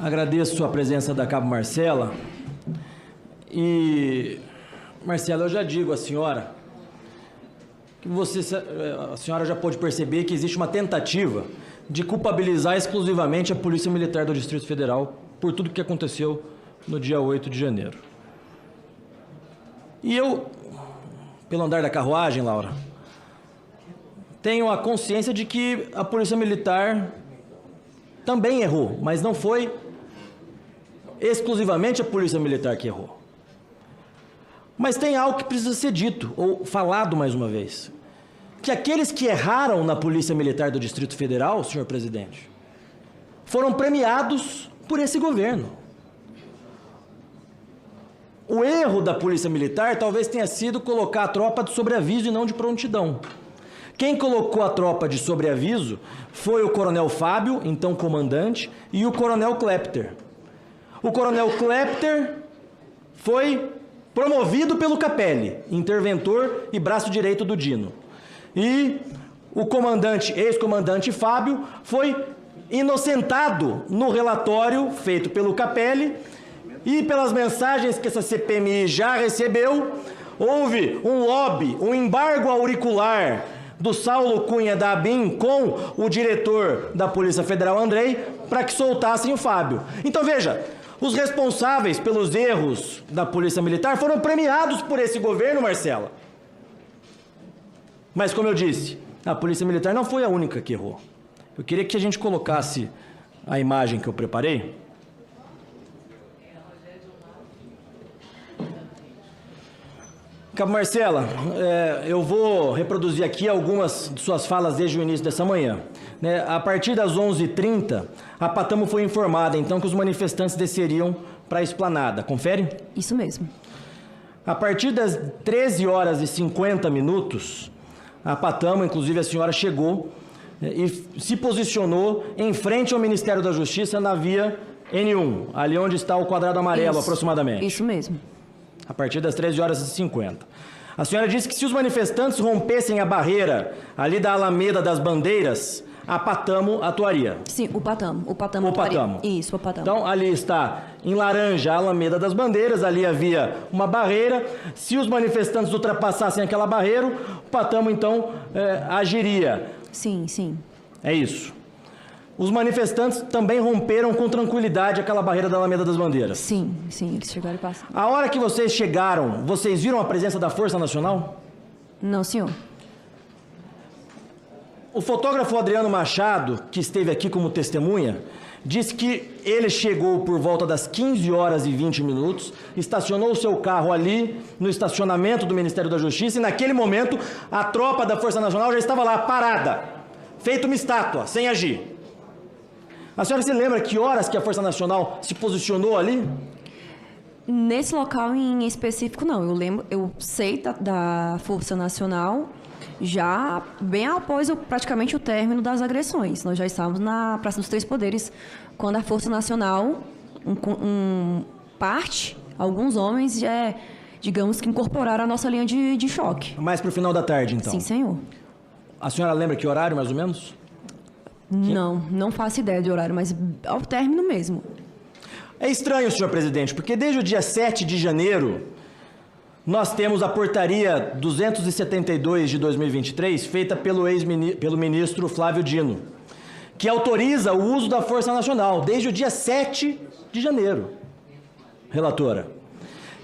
Agradeço a presença da Cabo Marcela. E, Marcela, eu já digo à senhora que a senhora já pôde perceber que existe uma tentativa de culpabilizar exclusivamente a Polícia Militar do Distrito Federal por tudo que aconteceu no dia 8 de janeiro. E eu, pelo andar da carruagem, Laura, tenho a consciência de que a Polícia Militar também errou, mas não foi exclusivamente a Polícia Militar que errou. Mas tem algo que precisa ser dito, ou falado mais uma vez. Que aqueles que erraram na Polícia Militar do Distrito Federal, senhor presidente, foram premiados por esse governo. O erro da Polícia Militar talvez tenha sido colocar a tropa de sobreaviso e não de prontidão. Quem colocou a tropa de sobreaviso foi o Coronel Fábio, então comandante, e o Coronel Klepter. O Coronel Klepter foi promovido pelo Capelli, interventor e braço direito do Dino. E o comandante, ex-comandante Fábio, foi inocentado no relatório feito pelo Capelli e pelas mensagens que essa CPMI já recebeu. Houve um lobby, um embargo auricular do Saulo Cunha da ABIN com o diretor da Polícia Federal, Andrei, para que soltassem o Fábio. Então, veja, os responsáveis pelos erros da Polícia Militar foram premiados por esse governo, Marcela. Mas, como eu disse, a Polícia Militar não foi a única que errou. Eu queria que a gente colocasse a imagem que eu preparei. Cabo Marcela, eu vou reproduzir aqui algumas de suas falas desde o início dessa manhã. A partir das 11h30, a Patamo foi informada, então, que os manifestantes desceriam para a esplanada. Confere? Isso mesmo. A partir das 13h50, a Patamo, inclusive a senhora, chegou e se posicionou em frente ao Ministério da Justiça na via N1, ali onde está o quadrado amarelo, aproximadamente. Isso mesmo. A partir das 13h50. A senhora disse que se os manifestantes rompessem a barreira ali da Alameda das Bandeiras, a Patamo atuaria. Sim, o Patamo. O Patamo atuaria. Patamo. Isso, o Patamo. Então, ali está, em laranja, a Alameda das Bandeiras, ali havia uma barreira. Se os manifestantes ultrapassassem aquela barreira, o Patamo, então, agiria. Sim, sim. É isso. Os manifestantes também romperam com tranquilidade aquela barreira da Alameda das Bandeiras. Sim, sim, eles chegaram e passaram. A hora que vocês chegaram, vocês viram a presença da Força Nacional? Não, senhor. O fotógrafo Adriano Machado, que esteve aqui como testemunha, disse que ele chegou por volta das 15h20, estacionou o seu carro ali no estacionamento do Ministério da Justiça e naquele momento a tropa da Força Nacional já estava lá parada, feito uma estátua, sem agir. A senhora se lembra que horas que a Força Nacional se posicionou ali? Nesse local em específico, não. Eu sei da Força Nacional já bem após praticamente o término das agressões. Nós já estávamos na Praça dos Três Poderes, quando a Força Nacional, alguns homens, digamos que incorporaram a nossa linha de choque. Mais para o final da tarde, então? Sim, senhor. A senhora lembra que horário, mais ou menos? Não faço ideia de horário, mas ao término mesmo. É estranho, senhor presidente, porque desde o dia 7 de janeiro, nós temos a portaria 272 de 2023, feita pelo ministro Flávio Dino, que autoriza o uso da Força Nacional, desde o dia 7 de janeiro, relatora.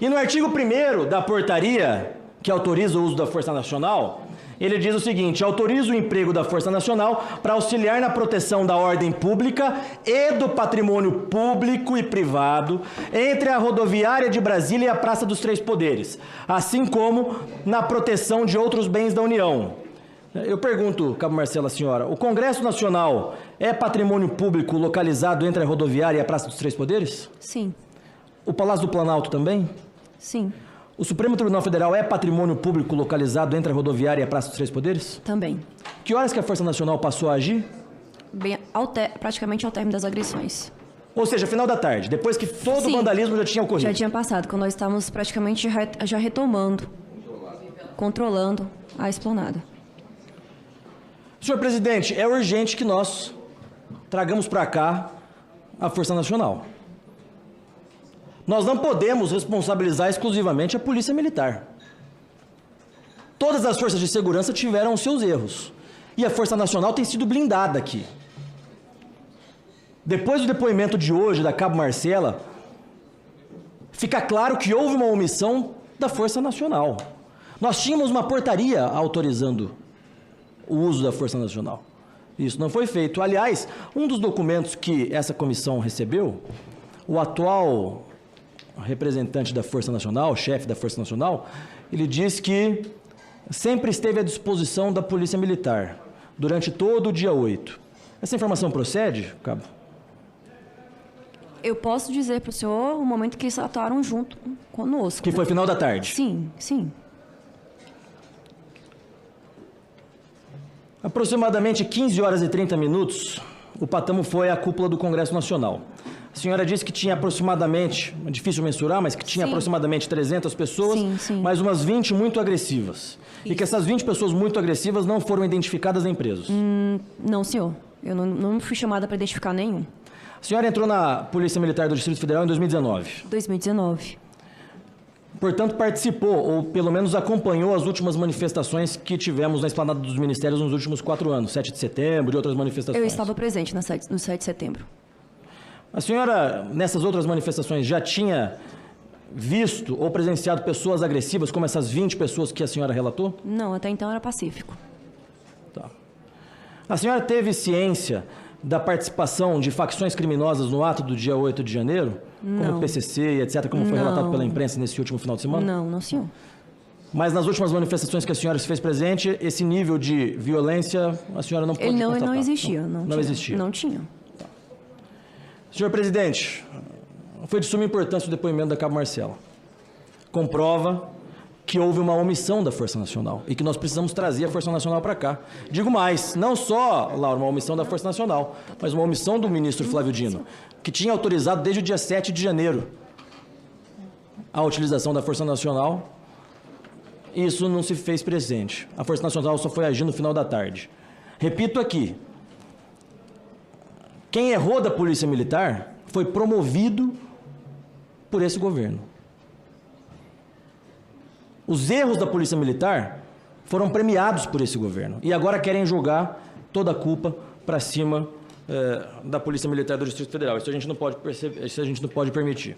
E no artigo 1º da portaria, que autoriza o uso da Força Nacional, ele diz o seguinte: autoriza o emprego da Força Nacional para auxiliar na proteção da ordem pública e do patrimônio público e privado entre a rodoviária de Brasília e a Praça dos Três Poderes, assim como na proteção de outros bens da União. Eu pergunto, Cabo Marcela, senhora, o Congresso Nacional é patrimônio público localizado entre a rodoviária e a Praça dos Três Poderes? Sim. O Palácio do Planalto também? Sim. O Supremo Tribunal Federal é patrimônio público localizado entre a rodoviária e a Praça dos Três Poderes? Também. Que horas que a Força Nacional passou a agir? Praticamente ao término das agressões. Ou seja, final da tarde, depois que todo o vandalismo já tinha ocorrido? Já tinha passado, quando nós estávamos praticamente já retomando, controlando a esplanada. Senhor presidente, é urgente que nós tragamos para cá a Força Nacional. Nós não podemos responsabilizar exclusivamente a Polícia Militar. Todas as forças de segurança tiveram os seus erros. E a Força Nacional tem sido blindada aqui. Depois do depoimento de hoje da Cabo Marcela, fica claro que houve uma omissão da Força Nacional. Nós tínhamos uma portaria autorizando o uso da Força Nacional. Isso não foi feito. Aliás, um dos documentos que essa comissão recebeu, o atual representante da Força Nacional, chefe da Força Nacional, ele disse que sempre esteve à disposição da Polícia Militar durante todo o dia 8. Essa informação procede, Cabo? Eu posso dizer para o senhor o momento que eles atuaram junto conosco. Que foi final da tarde? Sim, sim. Aproximadamente 15 horas e 30 minutos, o Patamo foi à cúpula do Congresso Nacional. A senhora disse que tinha aproximadamente, é difícil mensurar, mas que tinha aproximadamente 300 pessoas, mais umas 20 muito agressivas. Isso. E que essas 20 pessoas muito agressivas não foram identificadas nem presos. Não, senhor. Eu não fui chamada para identificar nenhum. A senhora entrou na Polícia Militar do Distrito Federal em 2019. 2019. Portanto, participou, ou pelo menos acompanhou as últimas manifestações que tivemos na Esplanada dos Ministérios nos últimos 4 anos, 7 de setembro e outras manifestações. Eu estava presente no 7 de setembro. A senhora, nessas outras manifestações, já tinha visto ou presenciado pessoas agressivas, como essas 20 pessoas que a senhora relatou? Não, até então era pacífico. Tá. A senhora teve ciência da participação de facções criminosas no ato do dia 8 de janeiro? Não. Como o PCC e etc., como foi relatado pela imprensa nesse último final de semana? Não, senhor. Mas nas últimas manifestações que a senhora se fez presente, esse nível de violência, a senhora não pode constatar? Ele não existia. Não existia? Não tinha. Senhor presidente, foi de suma importância o depoimento da Cabo Marcela. Comprova que houve uma omissão da Força Nacional e que nós precisamos trazer a Força Nacional para cá. Digo mais, não só, Laura, uma omissão da Força Nacional, mas uma omissão do ministro Flávio Dino, que tinha autorizado desde o dia 7 de janeiro a utilização da Força Nacional. Isso não se fez presente. A Força Nacional só foi agir no final da tarde. Repito aqui, quem errou da Polícia Militar foi promovido por esse governo. Os erros da Polícia Militar foram premiados por esse governo. E agora querem jogar toda a culpa para cima da Polícia Militar do Distrito Federal. Isso a gente não pode permitir.